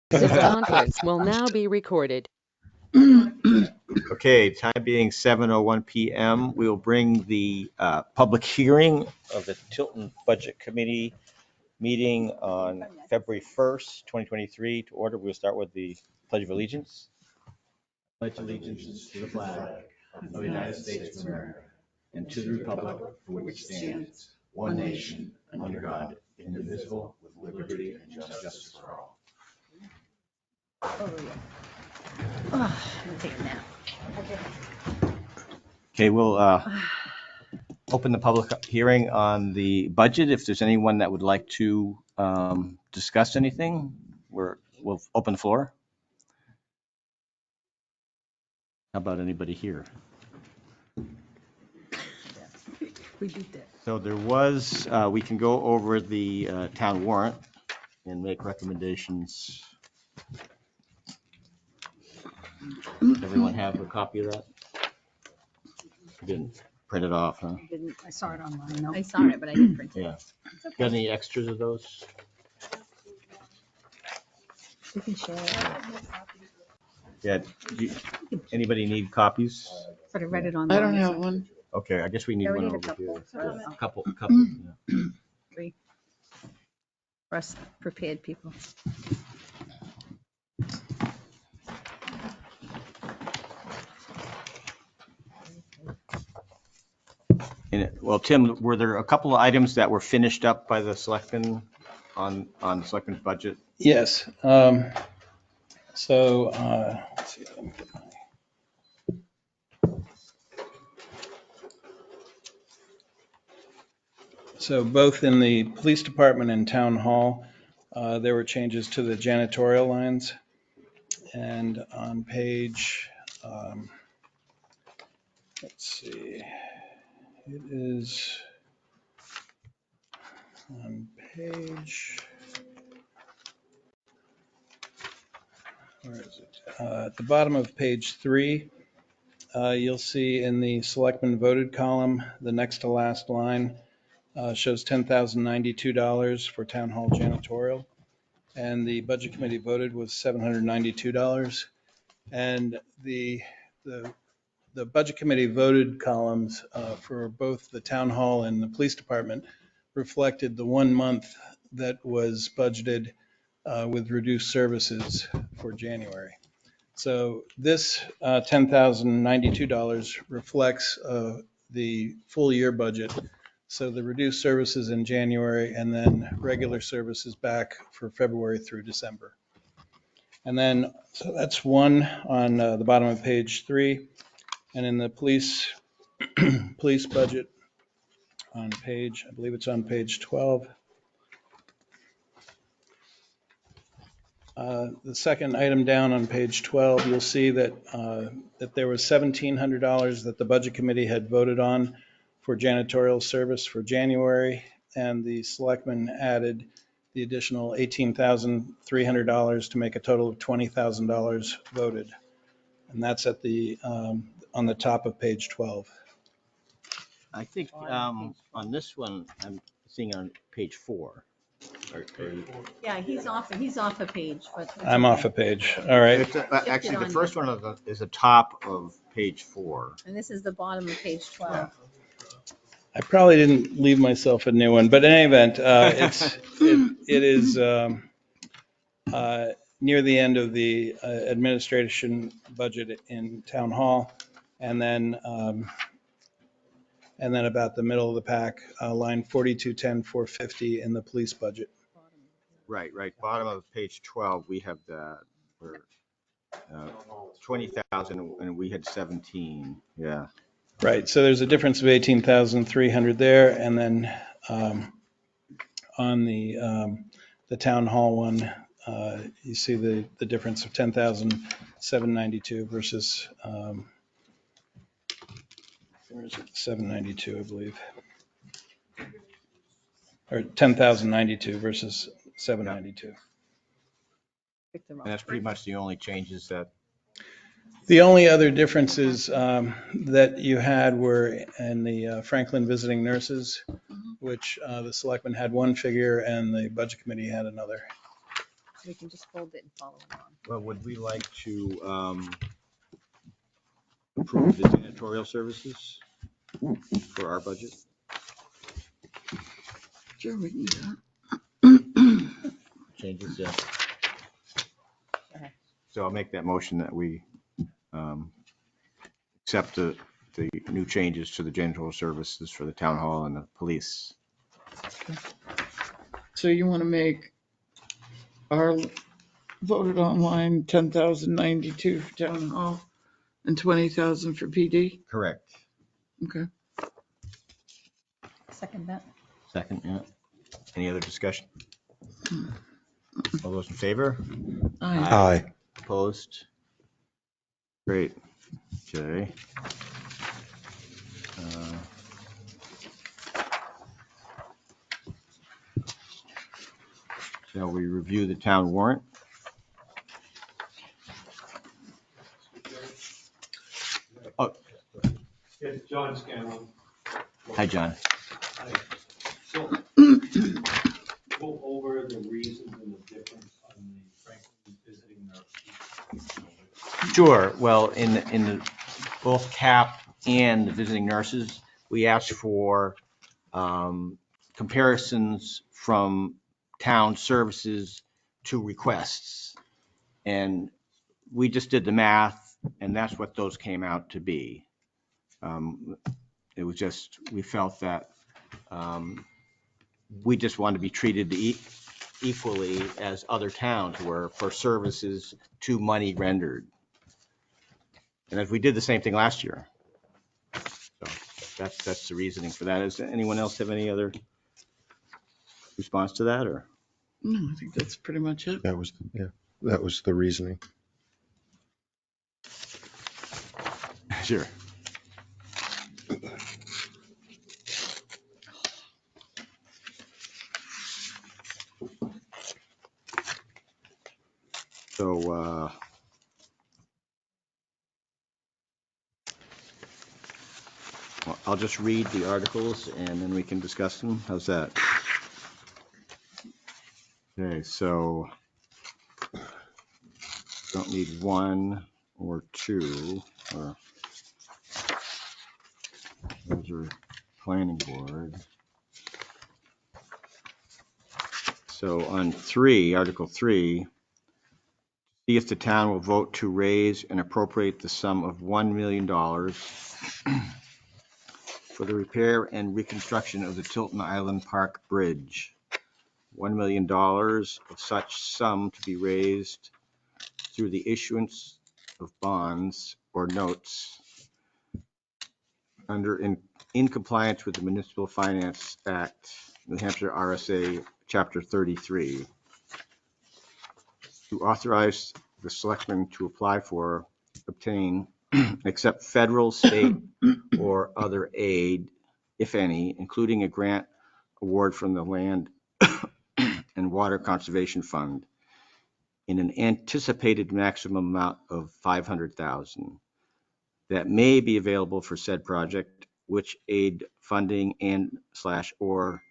This conference will now be recorded. Okay, time being 7:01 p.m., we will bring the public hearing of the Tilton Budget Committee meeting on February 1st, 2023 to order. We'll start with the Pledge of Allegiance. Pledge allegiance to the flag of the United States of America and to the republic for which it stands, one nation, under God, indivisible, with liberty and justice for all. I'm gonna take a nap. Okay, we'll open the public hearing on the budget. If there's anyone that would like to discuss anything, we'll open the floor. How about anybody here? We beat that. So there was, we can go over the town warrant and make recommendations. Everyone have a copy of that? You didn't print it off, huh? I saw it online. No. I saw it, but I didn't print it. Yeah. Got any extras of those? We can share it. Yeah. Anybody need copies? But I read it online. I don't have one. Okay, I guess we need Yeah, we one need a over couple. here. Yeah. A couple. Yeah. Three. For us prepared people. Well, Tim, were there a couple of items that were finished up by the selectmen on the selectmen's budget? Yes. So, let's see. Let me get So both in the police department and town hall, there were changes to the janitorial lines. And on page, let's see, it is on page, where is it? At the bottom of page 3, you'll see in the selectmen voted column, the next to last line shows $10,092 for town hall janitorial. And the budget committee voted was $792. And the budget committee voted columns for both the town hall and the police department reflected the 1 month that was budgeted with reduced services for January. So this $10,092 reflects the full year budget. So the reduced services in January and then regular services back for February through December. And then, so that's one on the bottom of page 3. And in the police budget on page, I believe it's on page 12. The second item down on page 12, you'll see that there was $1,700 that the budget committee had voted on for janitorial service for January, and the selectmen added the additional $18,300 to make a total of $20,000 voted. And that's at the on the top of page 12. I think on this one, I'm seeing on page 4. Yeah, he's off a page, but. I'm off a page. All right. Actually, the first one is the top of page 4. And this is the bottom of page 12. I probably didn't leave myself a new one, but in any event, it is near the end of the administration budget in town hall, and then about the middle of the pack, line 4210-450 in the police budget. Right. Bottom of page 12, we have that for 20,000, and we had 17. Yeah. Right. So there's a difference of 18,300 there, and then on the town hall one, you see the difference of 10,792 versus where is it? 792, I believe, or 10,092 versus 792. And that's pretty much the only changes that. The only other differences that you had were in the Franklin visiting nurses, which the selectmen had one figure and the budget committee had another. we can just fold it and follow along. Well, would we like to approve the janitorial services for our budget? Sure, we can do that. Changes, yeah. Sure. So I'll make that motion that we accept the new changes to the janitorial services for the town hall and the police. So you want to make our voted online 10,092 for town hall and 20,000 for PD? Correct. Okay. Second that. Second, yeah. Any other discussion? All those in favor? Aye. Opposed? Great. Okay. Shall we review the town warrant? Oh, It's John Scanlon. hi, John. So, go over the reasons and the difference on the Franklin visiting nurse. Sure. Well, in the both CAP and the visiting nurses, we asked for comparisons from town services to requests. And we just did the math, and that's what those came out to be. It was just, we felt that we just wanted to be treated equally as other towns were for services to money rendered. And as we did the same thing last year. So that's the reasoning for that. Does anyone else have any other response to that, or? No, I think that's pretty much it. That was, yeah, that was the reasoning. Sure. So, well, I'll just read the articles and then we can discuss them. How's that? Okay, so don't need one or two, or those are planning board. So on 3, Article 3, see if the town will vote to raise and appropriate the sum of $1 million for the repair and reconstruction of the Tilton Island Park Bridge. $1 million of such sum to be raised through the issuance of bonds or notes under in compliance with the Municipal Finance Act, New Hampshire RSA Chapter 33, to authorize the selectmen to apply for, obtain, accept federal, state, or other aid, if any, including a grant award from the Land and Water Conservation Fund in an anticipated maximum amount of $500,000 that may be available for said project, which aid funding and/or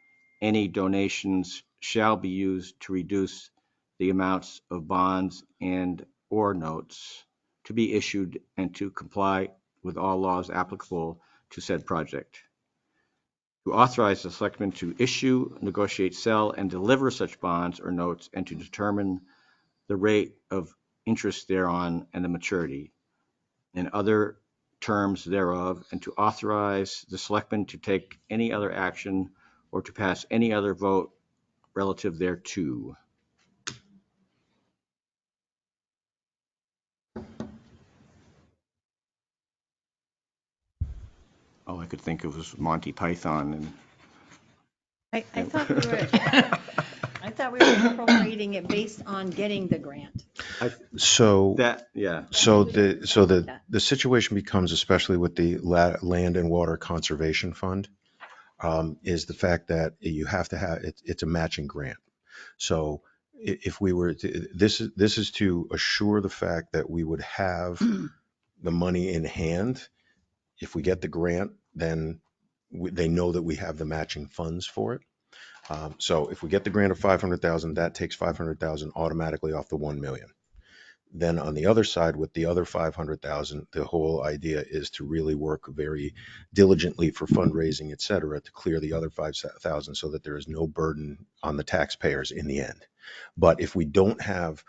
any donations shall be used to reduce the amounts of bonds and or notes to be issued and to comply with all laws applicable to said project. To authorize the selectmen to issue, negotiate, sell, and deliver such bonds or notes, and to determine the rate of interest thereon and the maturity and other terms thereof, and to authorize the selectmen to take any other action or to pass any other vote relative thereto. All I could think of was Monty Python and I thought we were, I thought we were appropriating it based on getting the grant. So, that, yeah. so the situation becomes, especially with the Land and Water Conservation Fund, is the fact that you have to have, it's a matching grant. So if we were to, this is to assure the fact that we would have the money in hand. If we get the grant, then they know that we have the matching funds for it. So if we get the grant of 500,000, that takes 500,000 automatically off the 1 million. Then on the other side, with the other 500,000, the whole idea is to really work very diligently for fundraising, et cetera, to clear the other 5,000 so that there is no burden on the taxpayers in the end. But if we don't have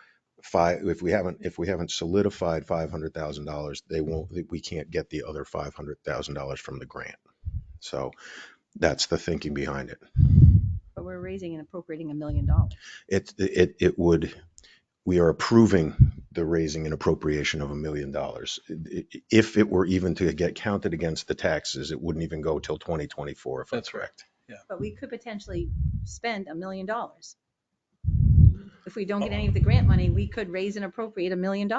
if we haven't solidified $500,000, we can't get the other $500,000 from the grant. So that's the thinking behind it. But we're raising and appropriating $1 million. We are approving the raising and appropriation of $1 million. If it were even to get counted against the taxes, it wouldn't even go till 2024, if That's that's correct. Yeah. But we could potentially spend $1 million. If we don't get any of the grant money, we could raise and appropriate $1 million.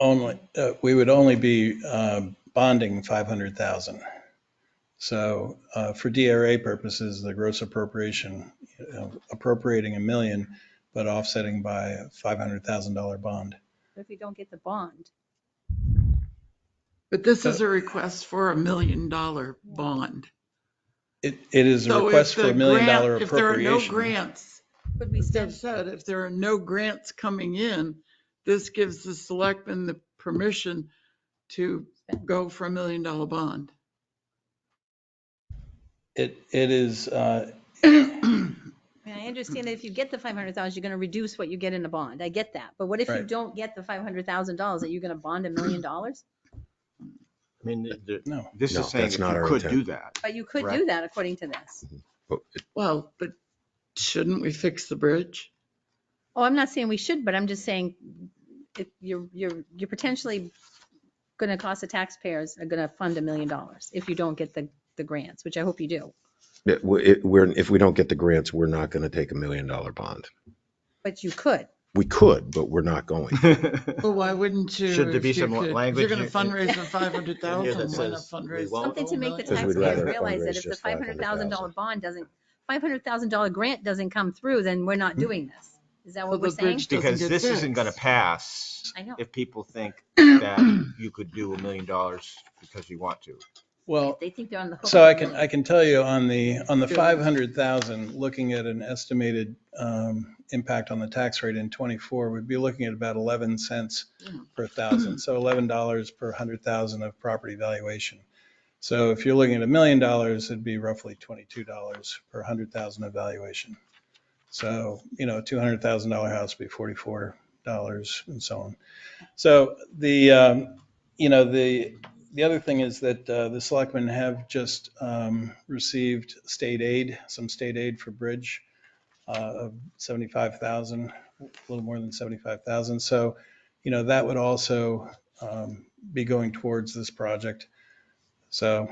Only, we would only be bonding 500,000. So for DRA purposes, the gross appropriation, appropriating $1 million, but offsetting by a $500,000 bond. But if we don't get the bond, But this is a request for $1 million bond. It is a So request if for the $1 million grant, if there are no appropriation. grants, could we as Deb spend? said, if there are no grants coming in, this gives the selectmen the permission to go for $1 million bond. It is, I mean, I understand that if you get the 500,000, you're going to reduce what you get in a bond. I get that. But what if you Right. don't get the $500,000? Are you going to bond $1 million? I mean, No. this No, is saying that's if not you our could do intent. that. But you could Right. do that according to this. Well, but shouldn't we fix the bridge? Oh, I'm not saying we should, but I'm just saying if you're potentially going to cost the taxpayers are going to fund $1 million if you don't get the grants, which I hope you do. If we don't get the grants, we're not going to take $1 million bond. But you could. We could, but we're not going. Well, why wouldn't you? Should there be if you some could? If language you're going to in- fundraise for in 500,000, here that why not says we fundraise? won't? Something to make the Because we'd taxpayers rather realize that fundraise if the just $500,000 bond doesn't, $500,000 grant doesn't come through, then we're not doing this. Is that So what we're the saying? bridge doesn't Because get this isn't going to fixed. pass I know. if people think that you could do $1 million because you want to. well, They think they're on the hook. so for I $1 can, million. I can tell you on the 500,000, looking at an estimated impact on the tax rate in '24, we'd be looking at about 11 cents per thousand. So $11 per 100,000 of property valuation. So if you're looking at $1 million, it'd be roughly $22 per 100,000 of valuation. So, $200,000 house would be $44 and so on. So the other thing is that the selectmen have just received some state aid for bridge of 75,000, a little more than 75,000. So, that would also be going towards this project. So,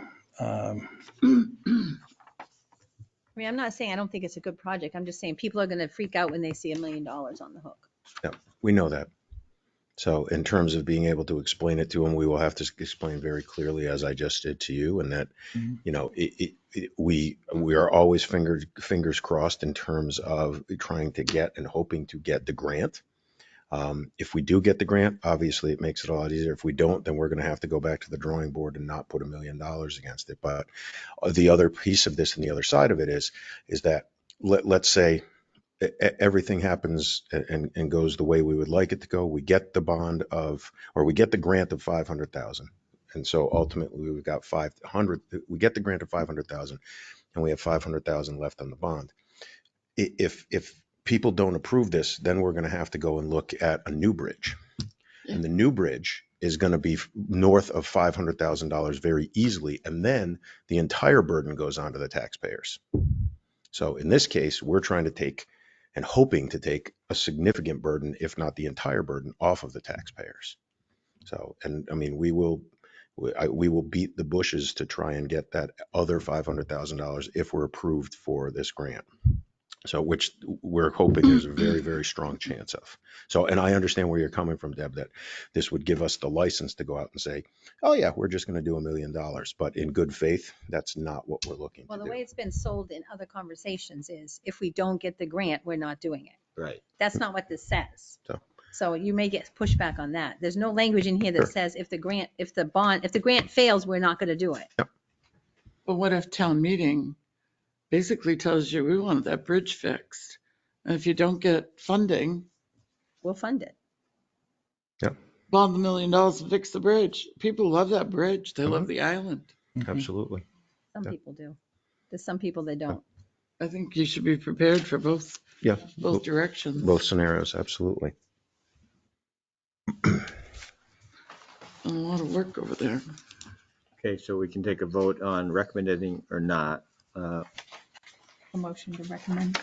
I mean, I'm not saying I don't think it's a good project. I'm just saying people are going to freak out when they see $1 million on the hook. We know that. So in terms of being able to explain it to them, we will have to explain very clearly, as I just did to you, and that, we are always fingers crossed in terms of trying to get and hoping to get the grant. If we do get the grant, obviously it makes it a lot easier. If we don't, then we're going to have to go back to the drawing board and not put $1 million against it. But the other piece of this and the other side of it is that let's say everything happens and goes the way we would like it to go. We get the we get the grant of 500,000. And so ultimately we've got 500, we get the grant of 500,000 and we have 500,000 left on the bond. If people don't approve this, then we're going to have to go and look at a new bridge. And the new bridge is going to be north of $500,000 very easily. And then the entire burden goes on to the taxpayers. So in this case, we're trying to take and hoping to take a significant burden, if not the entire burden, off of the taxpayers. So, and I mean, we will beat the bushes to try and get that other $500,000 if we're approved for this grant. So, which we're hoping there's a very, very strong chance of. So, and I understand where you're coming from, Deb, that this would give us the license to go out and say, oh yeah, we're just going to do $1 million. But in good faith, that's not what we're looking Well, to the do. way it's been sold in other conversations is if we don't get the grant, we're not doing it. Right. That's not what this says. So- So you may get pushback on that. There's no language in here that Sure. says if the grant fails, we're not going to do it. But what if town meeting basically tells you we want that bridge fixed. And if you don't get funding, We'll fund it. bond $1 million to fix the bridge. People love that bridge. They love Mhm. the island. Absolutely. Some Yeah. people do. There's some people that don't. I think you should be prepared for both Yeah. directions. Both scenarios, absolutely. A lot of work over there. Okay, so we can take a vote on recommending or not. A motion to recommend.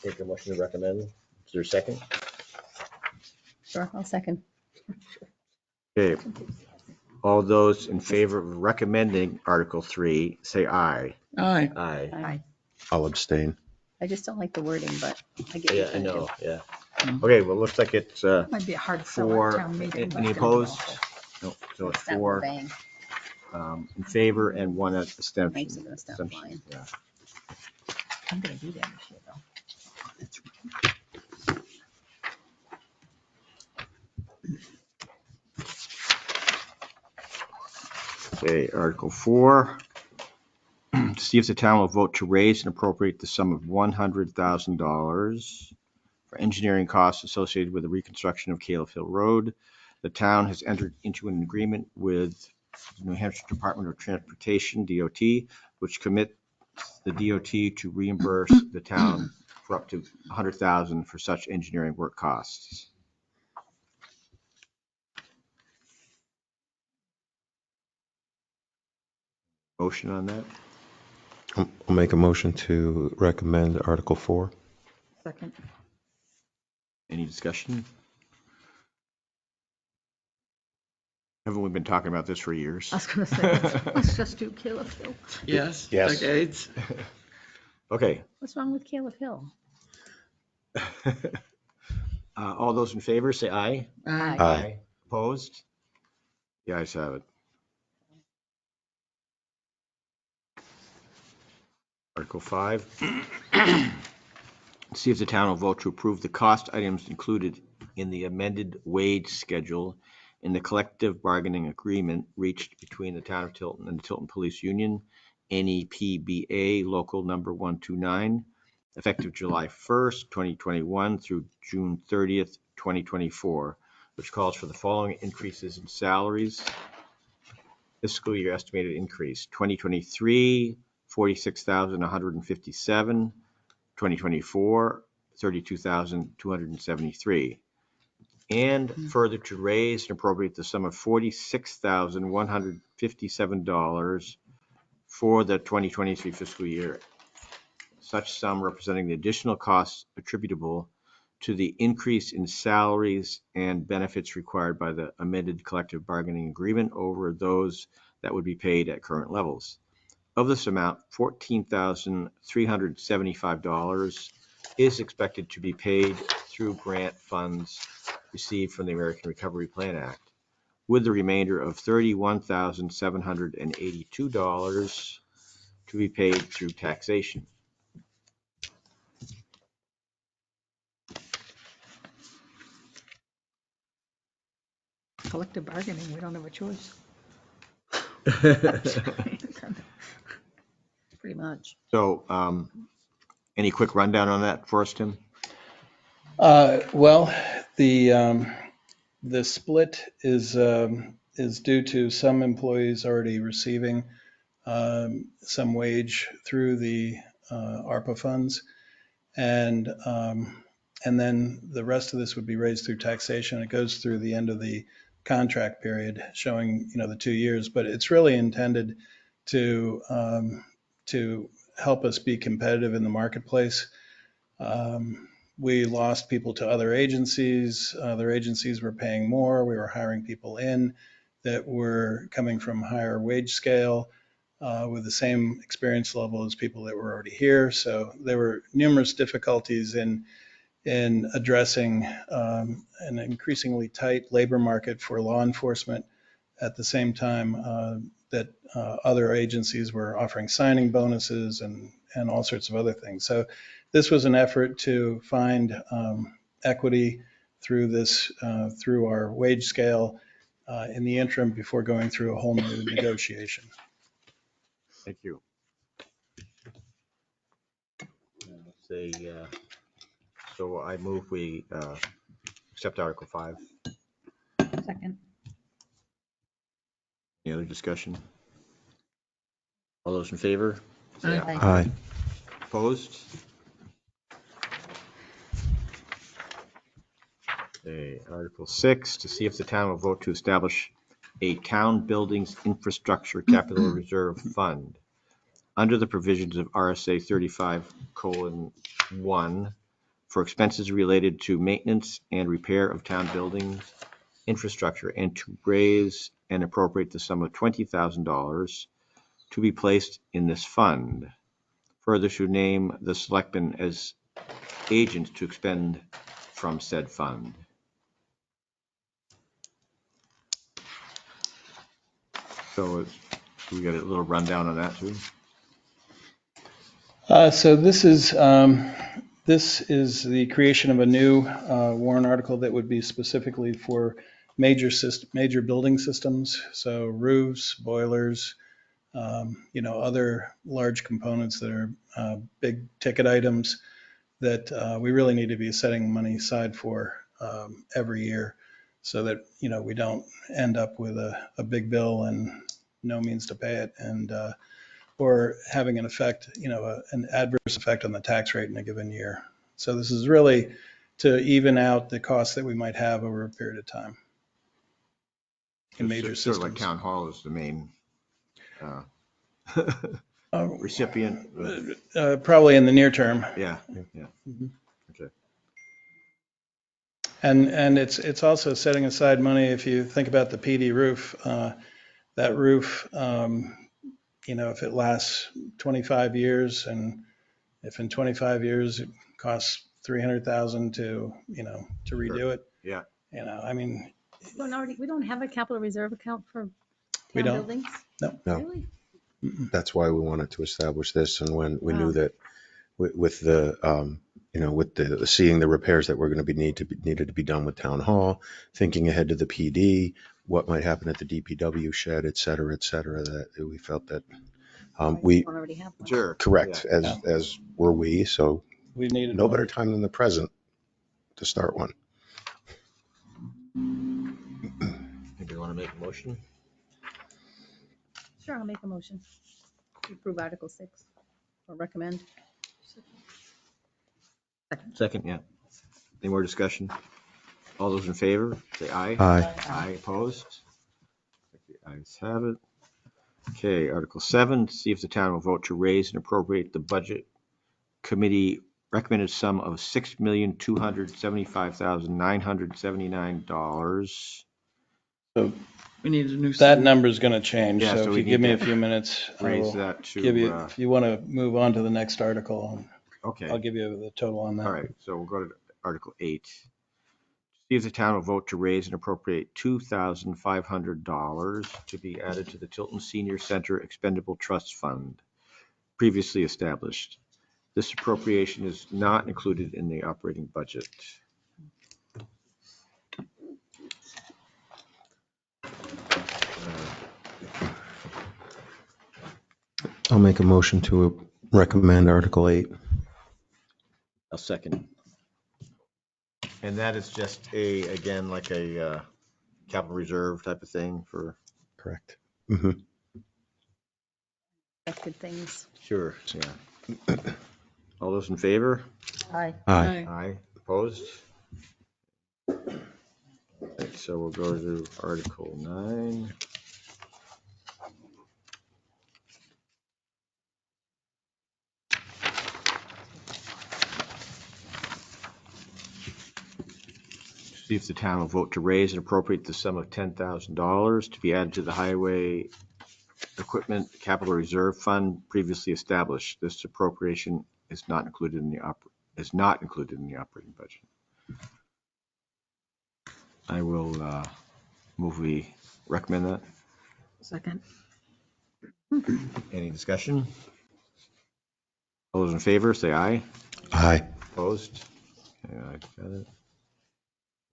Take a motion to recommend. Is there a second? Sure, I'll second. Okay. All those in favor of recommending Article 3, say aye. Aye. Aye. I'll abstain. I just don't like the wording, but I get Yeah, what I you're trying to know, do. yeah. Okay, well, looks like it's Might be a hard sell at four. town meeting. but Any it's gonna be opposed? awful. No, so it's Start with a 4 bang. in favor and 1 abstention. Makes it gonna stop flying. Yeah. I'm gonna be there this year, though. Okay, Article 4. To see if the town will vote to raise and appropriate the sum of $100,000 for engineering costs associated with the reconstruction of Califf Hill Road. The town has entered into an agreement with the New Hampshire Department of Transportation, DOT, which commit the DOT to reimburse the town for up to $100,000 for such engineering work costs. Motion on that? I'll make a motion to recommend Article 4. Second. Any discussion? Haven't we been talking about this for years? I was gonna say, let's just do Caleb Hill. Yes. Yes. Decades. Okay. What's wrong with Califf Hill? All those in favor, say aye. Aye. Aye. Opposed? The ayes have it. Article 5. See if the town will vote to approve the cost items included in the amended wage schedule in the collective bargaining agreement reached between the town of Tilton and the Tilton Police Union, NEPBA Local Number 129, effective July 1st, 2021 through June 30th, 2024, which calls for the following increases in salaries. Fiscal year estimated increase, 2023, 46,157, 2024, 32,273. And further to raise and appropriate the sum of $46,157 for the 2023 fiscal year. Such sum representing the additional costs attributable to the increase in salaries and benefits required by the amended collective bargaining agreement over those that would be paid at current levels. Of this amount, $14,375 is expected to be paid through grant funds received from the American Recovery Plan Act, with the remainder of $31,782 to be paid through taxation. Collective bargaining, we don't have a choice. Pretty much. So, any quick rundown on that for us, Tim? Well, the split is due to some employees already receiving some wage through the ARPA funds. And then the rest of this would be raised through taxation. It goes through the end of the contract period, showing, the 2 years, but it's really intended to help us be competitive in the marketplace. We lost people to other agencies. Other agencies were paying more. We were hiring people in that were coming from higher wage scale with the same experience level as people that were already here. So there were numerous difficulties in addressing an increasingly tight labor market for law enforcement at the same time that other agencies were offering signing bonuses and all sorts of other things. So this was an effort to find equity through this, through our wage scale in the interim before going through a whole new negotiation. Thank you. so I move we accept Article 5. Second. Any other discussion? All those in favor? Say Aye. Aye. Opposed? Okay, Article 6, to see if the town will vote to establish a town buildings infrastructure capital reserve fund under the provisions of RSA 35:1 for expenses related to maintenance and repair of town buildings infrastructure, and to raise and appropriate the sum of $20,000 to be placed in this fund. Further, to name the selectmen as agents to expend from said fund. So we got a little rundown on that too. So this is the creation of a new warrant article that would be specifically for major building systems. So roofs, boilers, other large components that are big ticket items that we really need to be setting money aside for every year so that, we don't end up with a big bill and no means to pay it, and or having an effect, an adverse effect on the tax rate in a given year. So this is really to even out the costs that we might have over a period of time in major Sort of like systems. town hall is the main recipient. Probably in the near term. Yeah. Mhm. Okay. And it's also setting aside money. If you think about the PD roof, that roof, if it lasts 25 years, and if in 25 years it costs 300,000 to redo it. Yeah. I mean, We don't have a capital reserve account for We town don't? buildings? No. Really? That's why we wanted to establish this. And when we Wow. knew that with the, with the seeing the repairs that were going to be needed to be done with town hall, thinking ahead to the PD, what might happen at the DPW shed, et cetera, that we felt that we don't already have one. Sure. correct Yeah. as were we. So We needed no one. better time than the present to start one. Anybody want to make a motion? Sure, I'll make a motion to approve Article 6 or recommend. Second, yeah. Any more discussion? All those in favor, say aye. Aye. Aye, opposed? The ayes have it. Okay, Article 7, to see if the town will vote to raise and appropriate the budget committee recommended sum of $6,275,979. We need a new. That number's going to change. Yeah, So so if we you give need me a to few minutes, I Raise will that to, give you, if you want to move on to the next article, okay. I'll give you the total on that. All right, so we'll go to Article 8. See if the town will vote to raise and appropriate $2,500 to be added to the Tilton Senior Center Expendable Trust Fund, previously established. This appropriation is not included in the operating budget. I'll make a motion to recommend Article 8. I'll second. And that is just again, like a capital reserve type of thing for. Correct. Mm-hmm. Affected things. Sure, yeah. All those in favor? Aye. Aye. Aye. Opposed? Right, so we'll go to Article 9. See if the town will vote to raise and appropriate the sum of $10,000 to be added to the Highway Equipment Capital Reserve Fund previously established. This appropriation is not included in the operating budget. I will move we recommend that. Second. Any discussion? All those in favor, say aye. Aye. Opposed? Okay, I got it.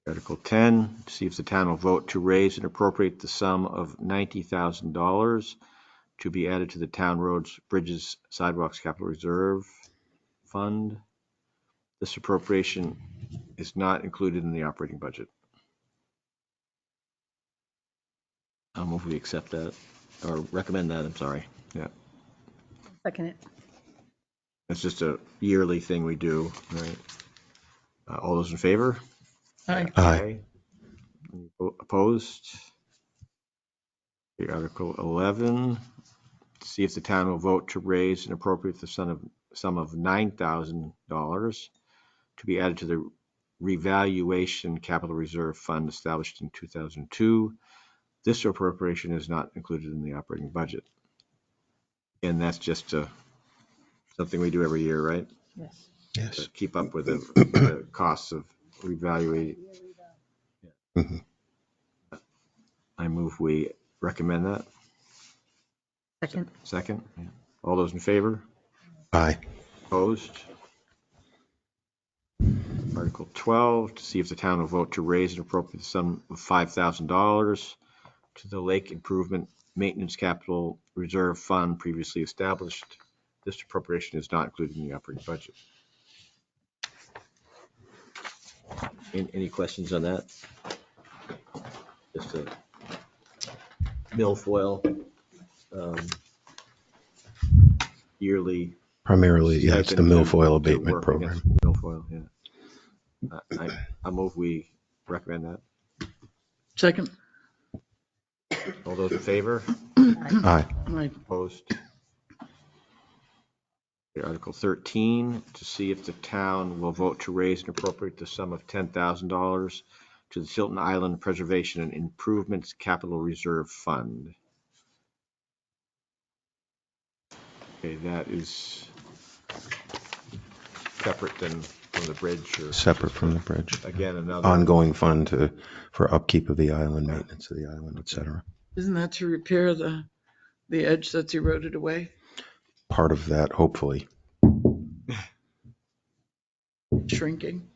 Article 10, see if the town will vote to raise and appropriate the sum of $90,000 to be added to the town roads, bridges, sidewalks capital reserve fund. This appropriation is not included in the operating budget. I'll move we accept that, or recommend that, I'm sorry. Yeah, Second it. it's just a yearly thing we do, right? All those in favor? Aye. Aye. Any opposed? Okay, Article 11, to see if the town will vote to raise and appropriate the sum of $9,000 to be added to the revaluation capital reserve fund established in 2002. This appropriation is not included in the operating budget. And that's just something we do every year, right? Yes. Yes. To keep up with the costs of revaluating. Mhm. I move we recommend that. Second. Second. Yeah. All those in favor? Aye. Opposed? Article 12, to see if the town will vote to raise and appropriate the sum of $5,000 to the Lake Improvement Maintenance Capital Reserve Fund previously established. This appropriation is not included in the operating budget. Any questions on that? Just a milfoil yearly. Primarily, yeah, it's the stipend to- milfoil to abatement work program. against Milfoil, yeah. I move we recommend that. Second. All those in favor? Aye. Aye. Opposed? Okay, Article 13, to see if the town will vote to raise and appropriate the sum of $10,000 to the Tilton Island Preservation and Improvements Capital Reserve Fund. Okay, that is separate than from the bridge, or Separate from the bridge. again, another Ongoing fund for upkeep of the island, maintenance of the island, et cetera. Isn't that to repair the edge that's eroded away? Part of that, hopefully. Shrinking?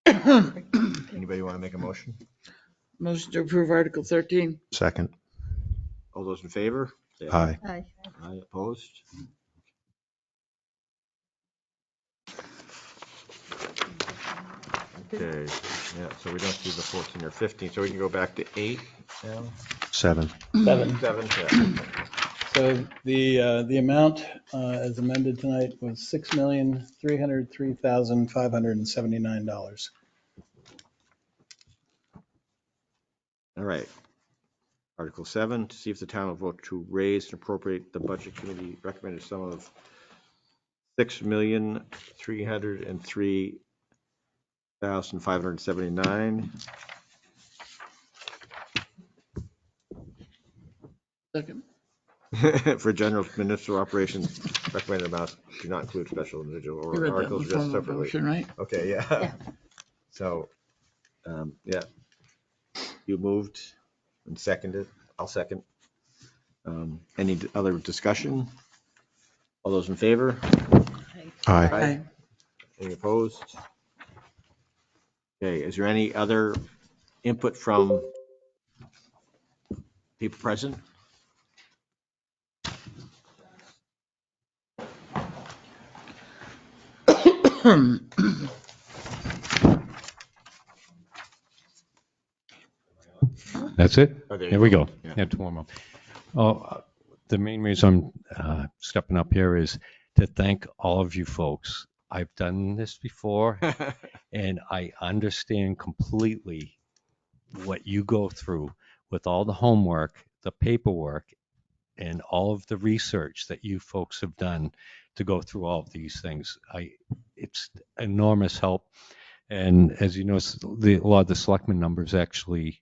Anybody want to make a motion? Motion to approve Article 13. Second. All those in favor? Say Aye. Aye. Aye, opposed? Okay, yeah, so we don't do the 14 or 15, so we can go back to 8 now? 7. 7. 7, yeah. So the amount as amended tonight was $6,303,579. All right. Article 7, to see if the town will vote to raise and appropriate the budget committee recommended sum of $6,303,579. Second. For general municipal operations, recommended amount do not include special individual You or read that in articles the just form of separately. motion, right? Okay, yeah. Yeah. So, yeah. You moved and seconded. I'll second. Any other discussion? All those in favor? Aye. Aye. Any opposed? Okay, is there any other input from people present? That's it? Oh, there you There we go. Yeah. Had 2 more. The main reason I'm stepping up here is to thank all of you folks. I've done this before, and I understand completely what you go through with all the homework, the paperwork, and all of the research that you folks have done to go through all of these things. It's enormous help. And as you know, a lot of the selectmen numbers actually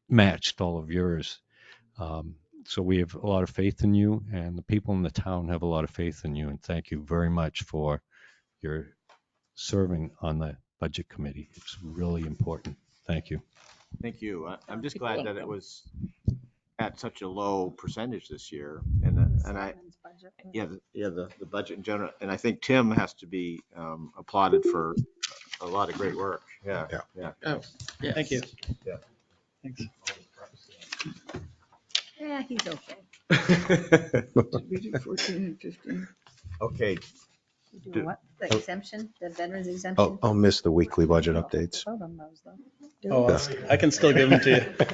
matched all of yours. So we have a lot of faith in you, and the people in the town have a lot of faith in you. And thank you very much for your serving on the budget committee. It's really important. Thank you. Thank you. I'm just You're glad that it welcome. was at such a low percentage this year. And I, the budget in general. And I think Tim has to be applauded for a lot of great work. Yeah. Yeah. Yeah. Oh, yeah. Thank you. Yeah. Thanks. Yeah, he's okay. Did we do 14 and 15? Okay, You do what? The exemption, the veterans I'll, exemption? I'll miss the weekly budget updates. Vote on those, though. Oh, I can still give them to you. We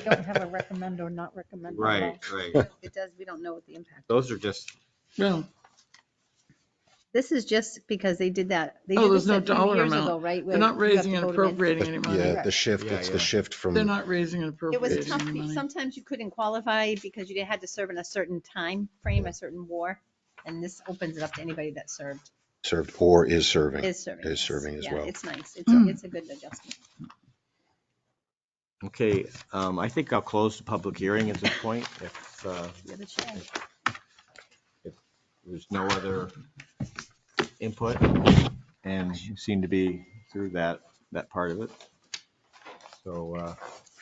don't have a recommend or not recommend. Right, right. It does, we don't know what the impact. Those are just, No, This is just because they did that. They Oh, did there's this no a few dollar years amount. ago, right? they're where not you have raising to and vote 'em in. appropriating any money. Yeah, the shift, Yeah, it's yeah. the shift They're from, not raising and It was appropriating tough. any money. Sometimes you couldn't qualify because you had to serve in a certain time frame, a certain war. And this opens it up to anybody that served, served or is serving. is serving. Is yes. serving as Yeah, well. it's nice. Mm. It's a good adjustment. okay, I think I'll close the public hearing at this point. If You're the chair. there's no other input, and you seem to be through that part of it. So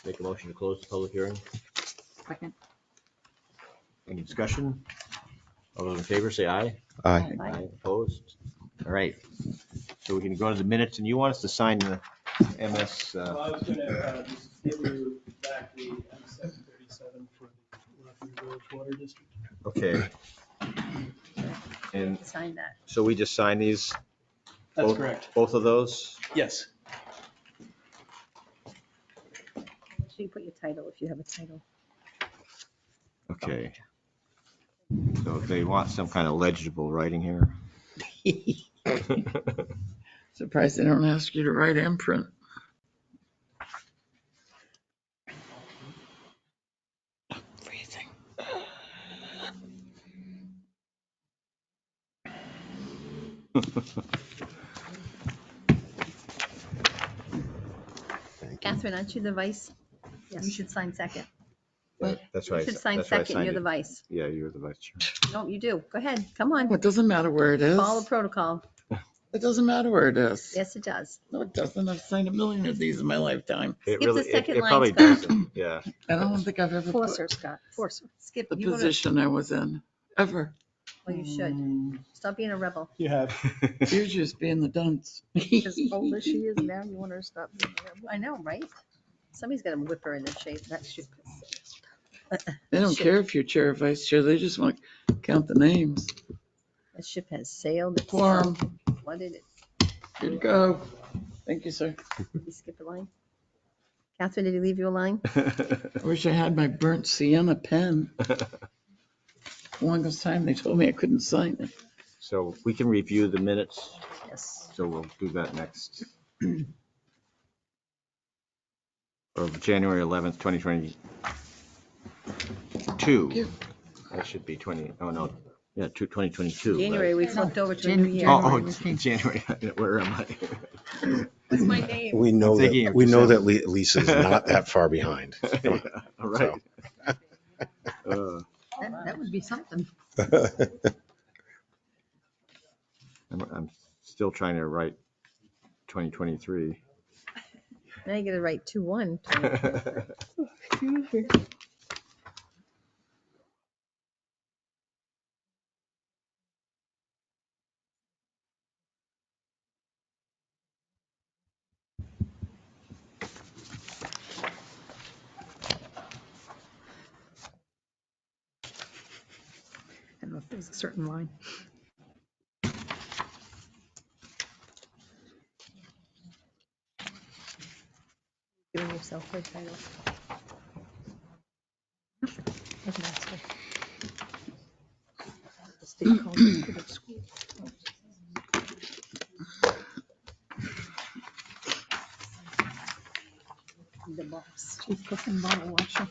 make a motion to close the public hearing. Second. Any discussion? All those in favor, say aye. Aye. Aye. Opposed? All right. So we can go to the minutes, and you want us to sign the MS. Well, I was gonna just give you back the M737 for the Rockland Village Water District. Okay. And Sign that. so we just sign these? That's both- correct. Both of those? Yes. So you put your title if you have a title. Okay. So if they want some kind of legible writing here. Surprised they don't ask you to write and print. Freezing. Catherine, aren't you the vice? You should sign second. That's You right. should sign That's why I second. signed You're the it. vice. Yeah, you're the vice chair. No, you do. Go ahead. Come on. Oh, it doesn't matter where it is. Follow protocol. It doesn't matter where it is. Yes, it does. No, it doesn't. I've signed a million of these in my lifetime. It Skip the really, second it line, probably Scott. doesn't, yeah. I don't think I've ever Force put her, Scott, force her. Skip. the You go to, position I was in, ever. well, you should. Stop being a rebel. You have. You're just being the dunce. As old as she is now, you want her to stop being a rebel? I know, right? Somebody's got to whip her into shape. That should. They don't care if you're chair or vice chair. They just want to count the names. That ship has sailed. It's Quorum. flooded. It. Here you go. Thank you, sir. Did you skip a line? Catherine, did he leave you a line? I wish I had my burnt sienna pen. The longest time they told me I couldn't sign it. So we can review the minutes, Yes. so we'll do that next. Of January 11th, 2022. Yeah. That should be 2022. right? January, we flipped over to a new year. Oh, January, where am I? What's my name? We know I'm thinking that, of we know that December. Lisa's not that far behind. All right. That would be something. I'm still trying to write 2023. Now you got to write 2-1. I don't know if there's a certain line. Giving yourself her title. Doesn't ask her. The state called me to the school. The boss. Chief cook and bottle washer.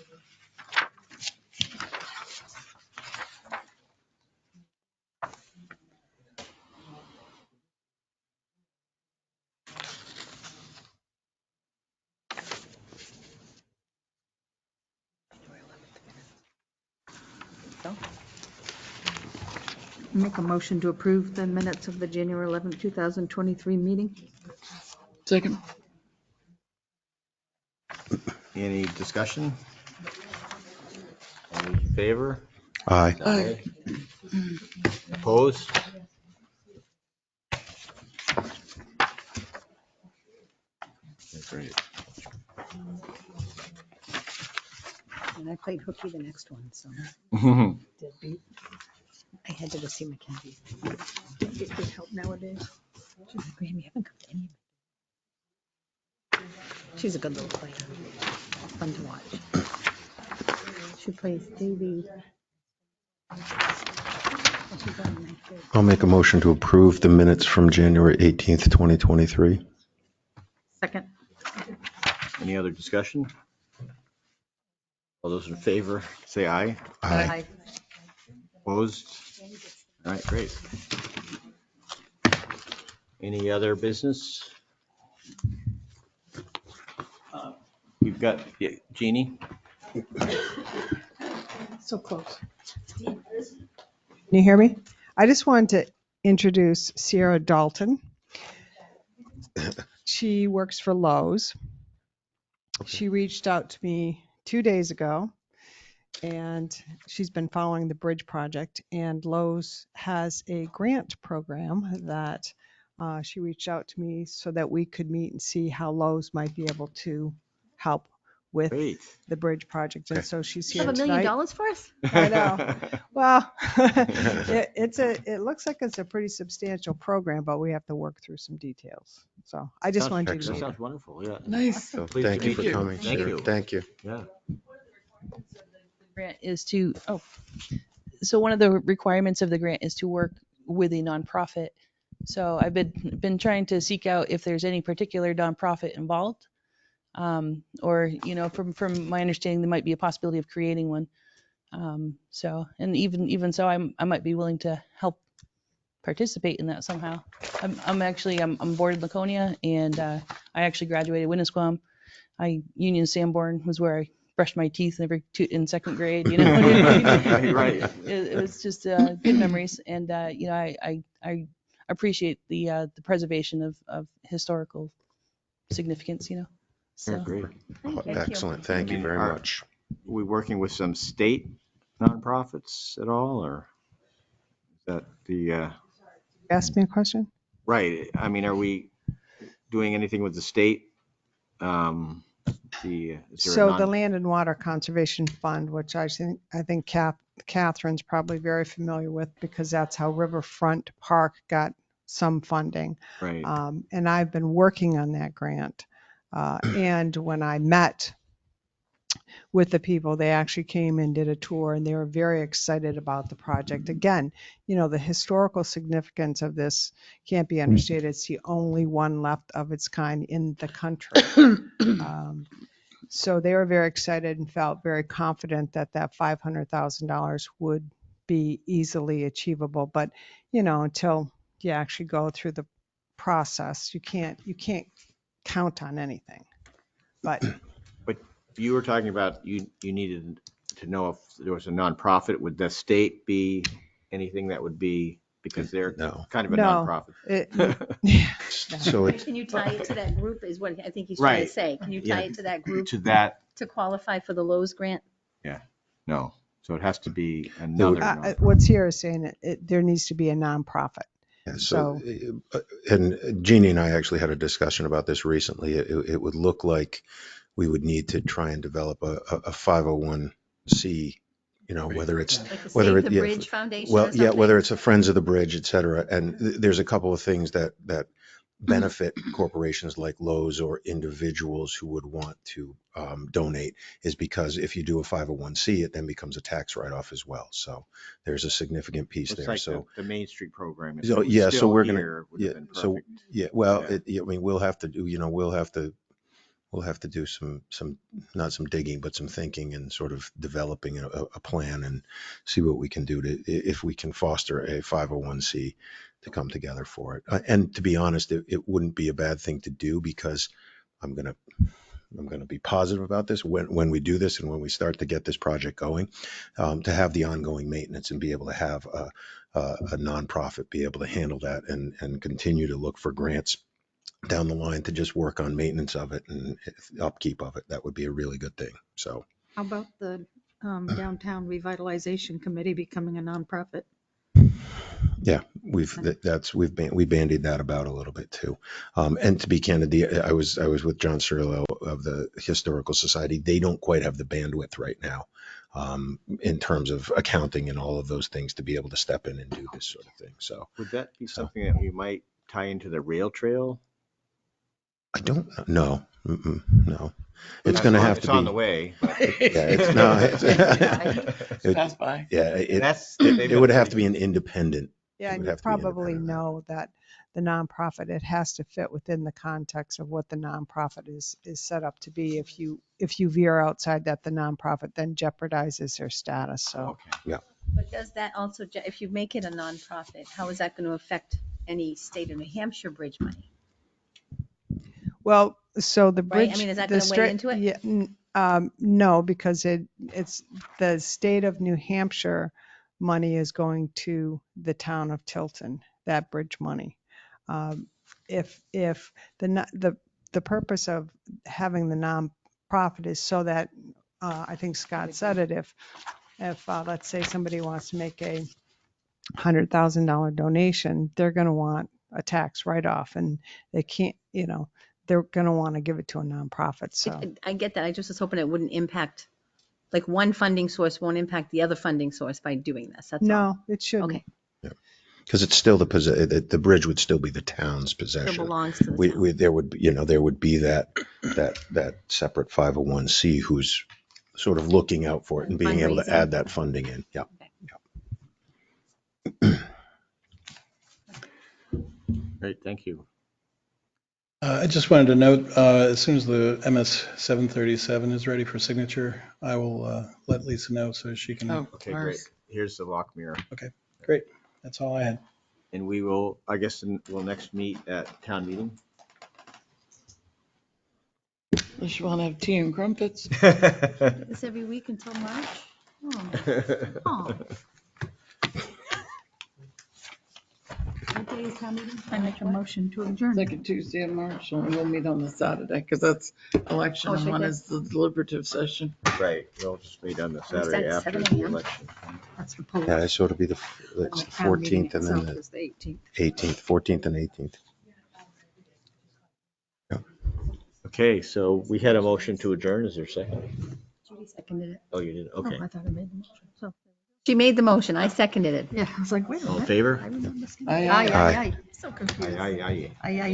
So, Make a motion to approve the minutes of the January 11th, 2023 meeting. Second. Any discussion? All those in favor? Aye. Aye. Opposed? Great. and I played hooky the next one, so deadbeat. I had to go see Mackenzie. Get good help nowadays. Graham, you haven't cooked any of it. She's a good little player. Fun to watch. She plays Davy. I'll make a motion to approve the minutes from January 18th, 2023. Second. Any other discussion? All those in favor, say aye. Aye. Opposed? All right, great. Any other business? You've got Jeannie? So close. Can you hear me? I just wanted to introduce Sierra Dalton. She works for Lowe's. She reached out to me 2 days ago, and she's been following the bridge project. And Lowe's has a grant program that she reached out to me so that we could meet and see how Lowe's might be able to help with Great. the bridge project. And so she's You here have $1 tonight. million for us? I know. Well, it looks like it's a pretty substantial program, but we have to work through some details. So I just wanted you to That meet her. sounds wonderful, yeah. Nice. So Pleased to thank you meet for you. coming, Thank Sarah. you. Thank you. Yeah. Grant is to, so one of the requirements of the grant is to work with a nonprofit. So I've been trying to seek out if there's any particular nonprofit involved. Or, from my understanding, there might be a possibility of creating one. So, and even so, I might be willing to help participate in that somehow. I'm born in Laconia, and I actually graduated Winnisquam. Union Sanborn was where I brushed my teeth in second grade. Right. It was just good memories, and I appreciate the preservation of historical significance. So. Great. Thank you. Excellent. Thank you very Are much. we working with some state nonprofits at all, or is that the, Ask me a question. right, I mean, are we doing anything with the state? Is there a So the Land and Water Conservation Fund, which I think Catherine's probably very familiar with, because that's how Riverfront Park got some funding. Right. And I've been working on that grant. And when I met with the people, they actually came and did a tour, and they were very excited about the project. Again, the historical significance of this can't be understated. It's the only one left of its kind in the country. So they were very excited and felt very confident that $500,000 would be easily achievable. But, until you actually go through the process, you can't count on anything. But You were talking about you needed to know if there was a nonprofit. Would the state be anything that would be, because they're No. kind of a No. nonprofit? So it's, Can you tie it to that group is what I think he's Right. trying to say. Can you tie Yeah. it to that group To that, to qualify for the Lowe's grant? no. So it has to be another. nonprofit. what Sierra is saying, there needs to be a nonprofit. yeah, and Jeannie and I actually had a discussion about this recently. It would look like we would need to try and develop a 501c, whether it's Like the whether Save it the yeah, Bridge Foundation or well, something? yeah, whether it's a Friends of the Bridge, et cetera. And there's a couple of things that benefit corporations like Lowe's or individuals who would want to donate, is because if you do a 501c, it then becomes a tax write-off as well. So there's a significant piece It's there. like so the Main Street program. If So, it was yeah, so still we're gonna- here, it would have been so perfect. well, Yeah. we'll have to do, we'll have to do some not some digging, but some thinking and sort of developing a plan and see what we can do if we can foster a 501c to come together for it. And to be honest, it wouldn't be a bad thing to do, because I'm going to be positive about this when we do this and when we start to get this project going, to have the ongoing maintenance and be able to have a nonprofit be able to handle that and continue to look for grants down the line to just work on maintenance of it and upkeep of it. That would be a really good thing. So How about the Downtown Revitalization Committee becoming a nonprofit? yeah, we bandied that about a little bit too. And to be candid, I was with John Cirillo of the Historical Society. They don't quite have the bandwidth right now in terms of accounting and all of those things to be able to step in and do this sort of thing. So Would that be So- something that we might tie into the rail trail? I don't know. No, it's going to have to It's on the be. way. But Yeah, it's no. It, Pass by. yeah, they've it would got have to be an independent. Yeah, It and would you have to be probably independent of that. know that the nonprofit, it has to fit within the context of what the nonprofit is set up to be. If you veer outside that, the nonprofit then jeopardizes their status. So, Okay. But does that also, if you make it a nonprofit, how is that going to affect any state of New Hampshire bridge money? well, so the Right? bridge. I mean, is that the going to weigh stra- into it? Yeah, no, because it's the state of New Hampshire money is going to the town of Tilton, that bridge money. If the purpose of having the nonprofit is so that, I think Scott said it, if let's say somebody wants to make a $100,000 donation, they're going to want a tax write-off, and they can't, they're going to want to give it to a nonprofit. So I get that. I just was hoping it wouldn't impact, like one funding source won't impact the other funding source by doing this. That's all. no, it shouldn't. Okay. Because it's still the bridge would still be the town's Still possession. belongs to the town. There would be that separate 501c who's sort of looking out for it and being able to Fundraising. add that funding in. Yeah. Great, thank you. I just wanted to note, as soon as the MS 737 is ready for signature, I will let Lisa know so she can. Oh, Okay, ours. great. Here's the lock mirror. Great. That's all I had. And we will, I guess, we'll next meet at town meeting. Unless you want to have tea and crumpets. This every week until March? Oh. What day is town meeting? I make a motion to adjourn. Second Tuesday in March, and we'll meet on the Saturday, because that's election, Oh, it's and right one there. is the deliberative session. Right, we'll just meet on the Starts Saturday at after 7 the a.m. election. That's for polls. Yeah, so it'll be the The town meeting 14th and then itself the is the 18th. 18th, 14th and 18th. Okay, so we had a motion to adjourn. Is there a second? Judy seconded it. Oh, you did? Oh, Okay. I thought I made the motion. So, She made the motion. I seconded it. yeah, I was like, wait a All in minute. favor? I remember this. Aye, Aye, aye. aye, aye. So confused. Aye, aye, aye. Aye, aye, aye.